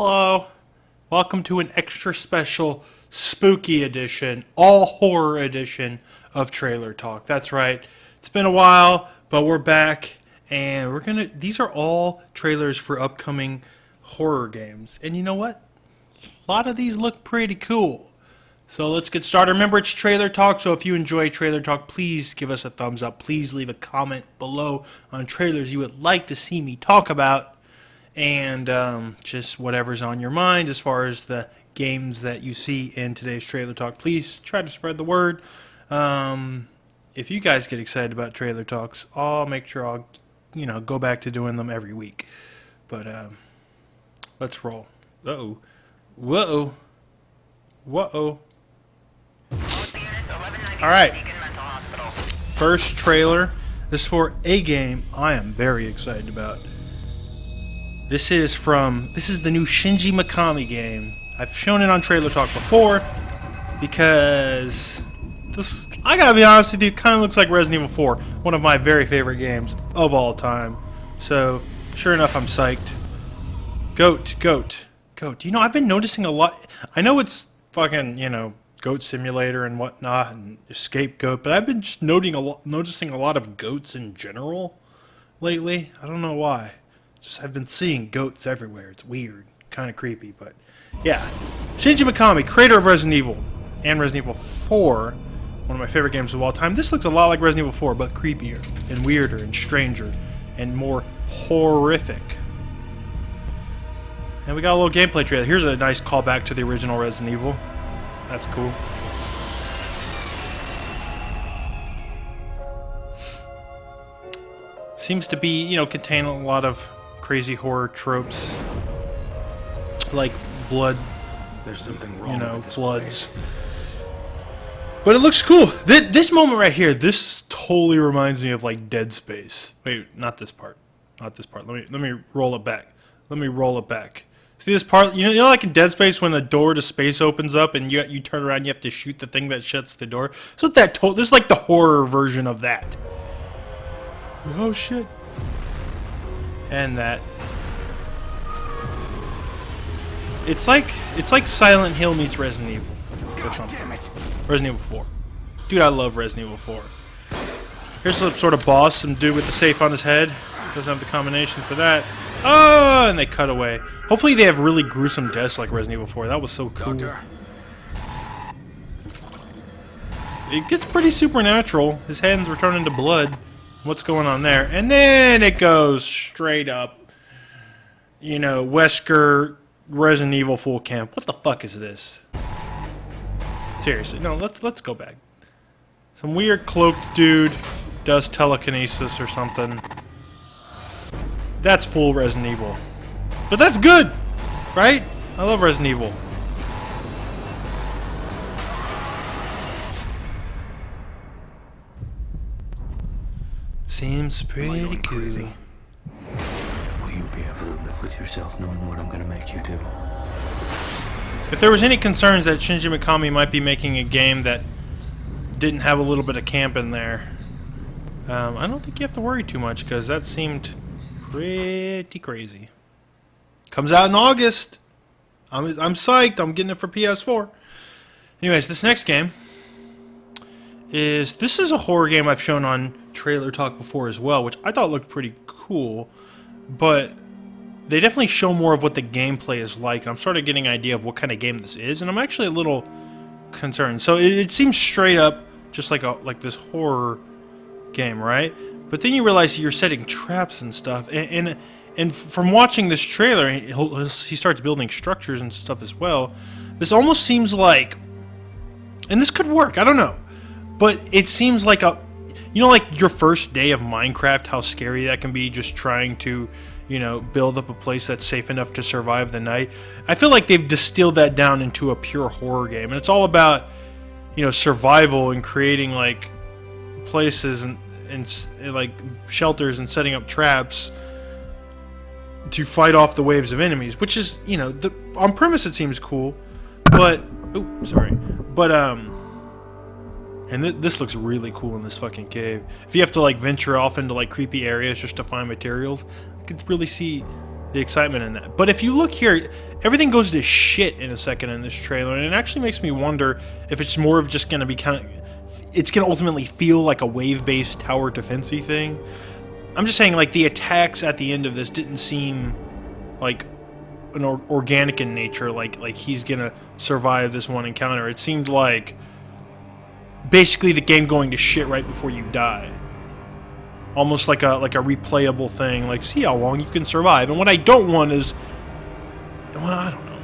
Hello. Welcome to an extra special spooky edition, all horror edition of Trailer Talk. That's right. It's been a while, but we're back and these are all trailers for upcoming horror games. And you know what? A lot of these look pretty cool. So let's get started. Remember, it's Trailer Talk, so if you enjoy Trailer Talk, please give us a thumbs up. Please leave a comment below on trailers you would like to see me talk about. And just whatever's on your mind as far as the games that you see in today's Trailer Talk. Please try to spread the word. If you guys get excited about Trailer Talks, I'll make sure I'll, go back to doing them every week. But let's roll. Uh-oh. Whoa. Whoa. Alright. First trailer is for a game I am very excited about. This is the new Shinji Mikami game. I've shown it on Trailer Talk before because this, I gotta be honest with you, kind of looks like Resident Evil 4, one of my very favorite games of all time. So, sure enough, I'm psyched. Goat. I've been noticing a lot. I know it's fucking, Goat Simulator and whatnot, and Escape Goat, but I've been just noticing a lot of goats in general lately. I don't know why. Just I've been seeing goats everywhere. It's weird. Kind of creepy, but yeah. Shinji Mikami, creator of Resident Evil and Resident Evil 4, one of my favorite games of all time. This looks a lot like Resident Evil 4, but creepier and weirder and stranger and more horrific. And we got a little gameplay trailer. Here's a nice callback to the original Resident Evil. That's cool. Seems to be, contain a lot of crazy horror tropes, like blood. There's something wrong with this floods. Place. But it looks cool. This moment right here, this totally reminds me of like Dead Space. Wait, not this part. Not this part. Let me roll it back. See this part? You know, like in Dead Space when the door to space opens up and you turn around, you have to shoot the thing that shuts the door. So this is like the horror version of that. Oh shit. And that. It's like Silent Hill meets Resident Evil or something. Damn it. Resident Evil 4. Dude, I love Resident Evil 4. Here's some sort of boss, some dude with the safe on his head. Doesn't have the combination for that. Oh, and they cut away. Hopefully they have really gruesome deaths like Resident Evil 4. That was so cool. Doctor. It gets pretty supernatural. His hands were turned into blood. What's going on there? And then it goes straight up. Wesker, Resident Evil full camp. What the fuck is this? Seriously, no. Let's go back. Some weird cloaked dude does telekinesis or something. That's full Resident Evil, but that's good, right? I love Resident Evil. Seems pretty cool. Crazy. Will you be able to live with yourself knowing what I'm gonna make you do? If there was any concerns that Shinji Mikami might be making a game that didn't have a little bit of camp in there, I don't think you have to worry too much because that seemed pretty crazy. Comes out in August. I'm psyched. I'm getting it for PS4. Anyways, this next game is a horror game I've shown on Trailer Talk before as well, which I thought looked pretty cool, but they definitely show more of what the gameplay is like. I'm sort of getting an idea of what kind of game this is, and I'm actually a little concerned. So it seems straight up just like this horror game, right? But then you realize you're setting traps and stuff, and from watching this trailer, he starts building structures and stuff as well. This almost seems like, and this could work, I don't know, but it seems like like your first day of Minecraft, how scary that can be, just trying to, build up a place that's safe enough to survive the night. I feel like they've distilled that down into a pure horror game, and it's all about, survival and creating like places and like shelters and setting up traps to fight off the waves of enemies, which is, on premise it seems cool, but and this looks really cool in this fucking cave. If you have to like venture off into like creepy areas just to find materials, I could really see the excitement in that. But if you look here, everything goes to shit in a second in this trailer, and it actually makes me wonder if it's more of just going to be it's going to ultimately feel like a wave-based tower defense-y thing. I'm just saying, like, the attacks at the end of this didn't seem like an organic in nature, like he's going to survive this one encounter. It seemed like basically the game going to shit right before you die. Almost like a replayable thing, like, see how long you can survive. And what I don't want is, well, I don't know.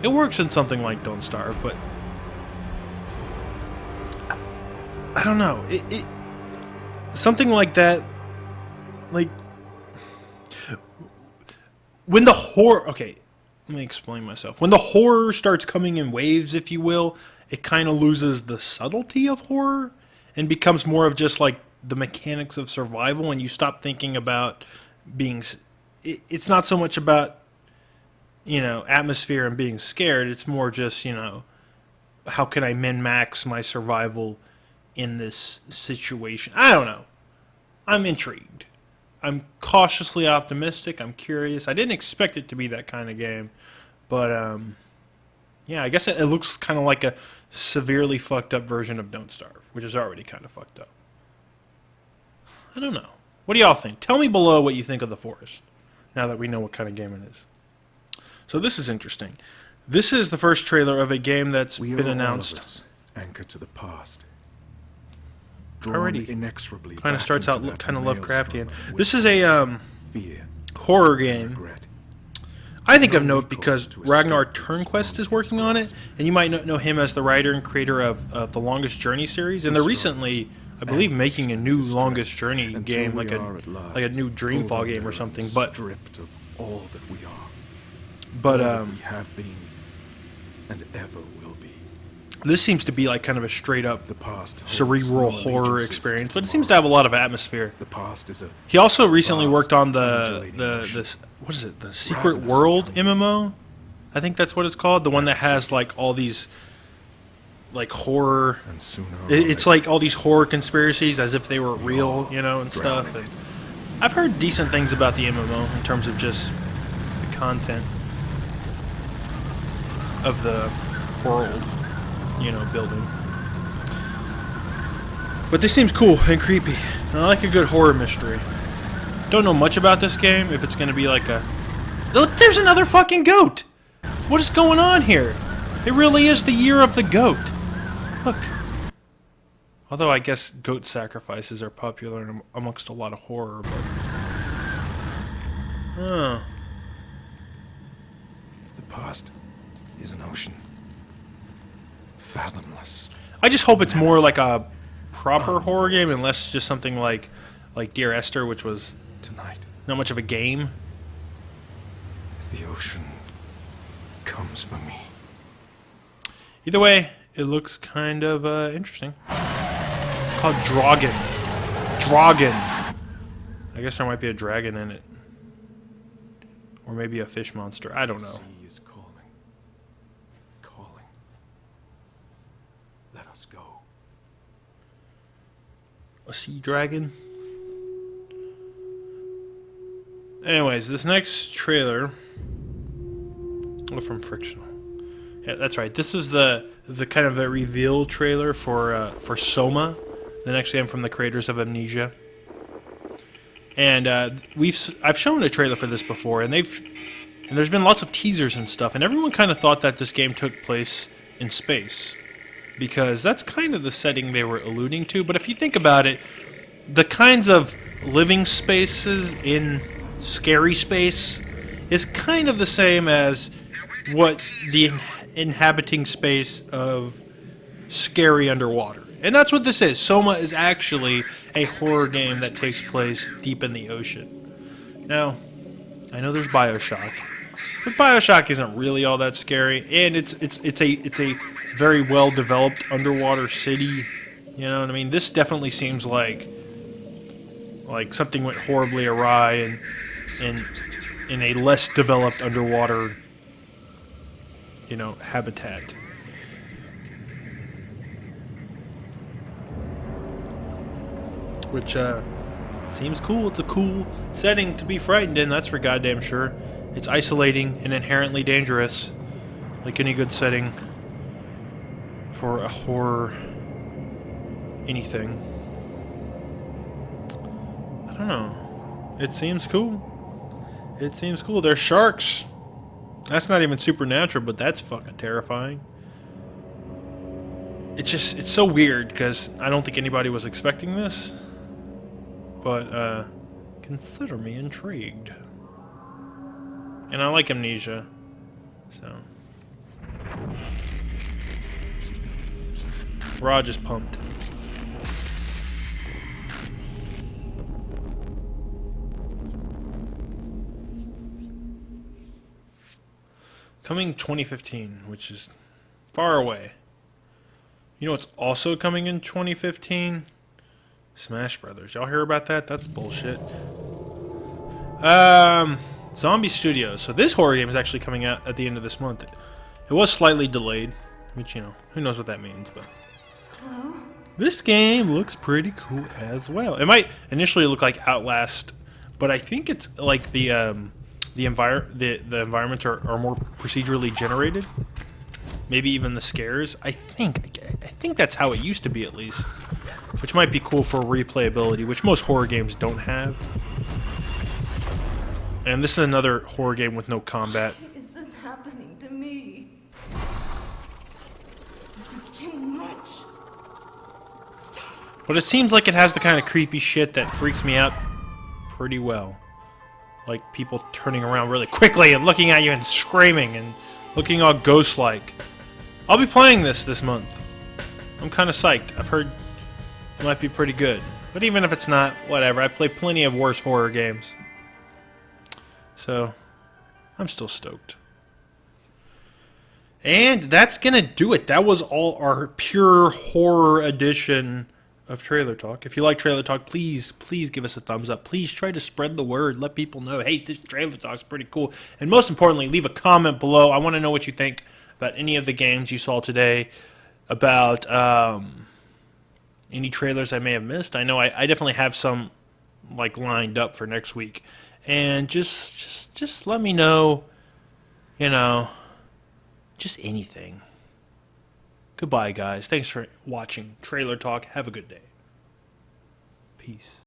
It works in something like Don't Starve, but I don't know. It something like that, like when the horror. Okay, let me explain myself. When the horror starts coming in waves, if you will, it kind of loses the subtlety of horror and becomes more of just like the mechanics of survival, and you stop thinking about being... It's not so much about, atmosphere and being scared. It's more just, how can I min-max my survival in this situation? I don't know. I'm intrigued. I'm cautiously optimistic. I'm curious. I didn't expect it to be that kind of game, but, yeah, I guess it looks kind of like a severely fucked up version of Don't Starve, which is already kind of fucked up. I don't know. What do y'all think? Tell me below what you think of The Forest, now that we know what kind of game it is. So this is interesting. This is the first trailer of a game that's been announced. All of us, anchored to the past. Already Inexorably kind of back starts out into that kind of maelstrom Lovecraftian. of This is a fear, horror game. regret. I think of note because Ragnar Turnquest is working on it, and you might know him as the writer and creator of the Longest Journey series, and they're recently, I believe, making a new Longest Journey game, like a new Dreamfall game or something. But stripped of all that we are, but all that we have been, and ever will be. This seems to be like kind of a straight up The past holds cerebral no horror allegiances experience, to but it seems to have a lot of atmosphere. The past is a He also recently vast, worked on undulating the ocean. what is it? The Secret Ravenous World and hungry. MMO? I think that's what it's called. The one that has like all these like horror. and sooner or It's later, like all these horror conspiracies as if they were real, and stuff. drowning. And I've heard decent things about the MMO in terms of just the content of the world, building. But this seems cool and creepy. And I like a good horror mystery. Don't know much about this game, if it's going to be like a... Look, there's another fucking goat! What is going on here? It really is the year of the goat. Look. Although I guess goat sacrifices are popular amongst a lot of horror, but... Oh. the past is an ocean, fathomless. I just hope it's more like a proper horror game and less just something like Dear Esther, which was Tonight, not much of a game. the ocean comes for me. Either way, it looks kind of interesting. It's called Dragon. Dragon. I guess there might be a dragon in it. Or maybe a fish monster. I don't know. The sea is calling. Calling. Let us go. A sea dragon? Anyways, this next trailer... Oh, from Frictional. Yeah, that's right. This is the kind of a reveal trailer for SOMA, the next game from the creators of Amnesia. And I've shown a trailer for this before, and there's been lots of teasers and stuff, and everyone kind of thought that this game took place in space, because that's kind of the setting they were alluding to. But if you think about it, the kinds of living spaces in scary space is kind of the same as what the inhabiting space of scary underwater. And that's what this is. SOMA is actually a horror game that takes place deep in the ocean. Now, I know there's BioShock, but BioShock isn't really all that scary, and it's a very well developed underwater city. You know what I mean? This definitely seems like something went horribly awry in a less developed underwater, habitat. Which seems cool. It's a cool setting to be frightened in, that's for goddamn sure. It's isolating and inherently dangerous, like any good setting for a horror anything. I don't know. It seems cool. It seems cool. There's sharks. That's not even supernatural, but that's fucking terrifying. It's so weird because I don't think anybody was expecting this. But, consider me intrigued. And I like Amnesia. So. Rod just pumped. Coming 2015, which is far away. You know what's also coming in 2015? Smash Brothers. Y'all hear about that? That's bullshit. Zombie Studios. So this horror game is actually coming out at the end of this month. It was slightly delayed, which, you know, who knows what that means, but... Hello? This game looks pretty cool as well. It might initially look like Outlast, but I think it's like the environments are more procedurally generated. Maybe even the scares. I think that's how it used to be, at least, which might be cool for replayability, which most horror games don't have. And this is another horror game with no combat. Why is this happening to me? This is too much. Stop. But it seems like it has the kind of creepy shit that freaks me out pretty well. Like people turning around really quickly and looking at you and screaming and looking all ghost-like. I'll be playing this month. I'm kind of psyched. I've heard it might be pretty good. But even if it's not, whatever. I play plenty of worse horror games. So, I'm still stoked. And that's going to do it. That was all our pure horror edition of Trailer Talk. If you like Trailer Talk, please give us a thumbs up. Please try to spread the word. Let people know, hey, this Trailer Talk is pretty cool. And most importantly, leave a comment below. I want to know what you think about any of the games you saw today, about any trailers I may have missed. I know I definitely have some like lined up for next week. And just let me know, you know, just anything. Goodbye, guys. Thanks for watching Trailer Talk. Have a good day. Peace.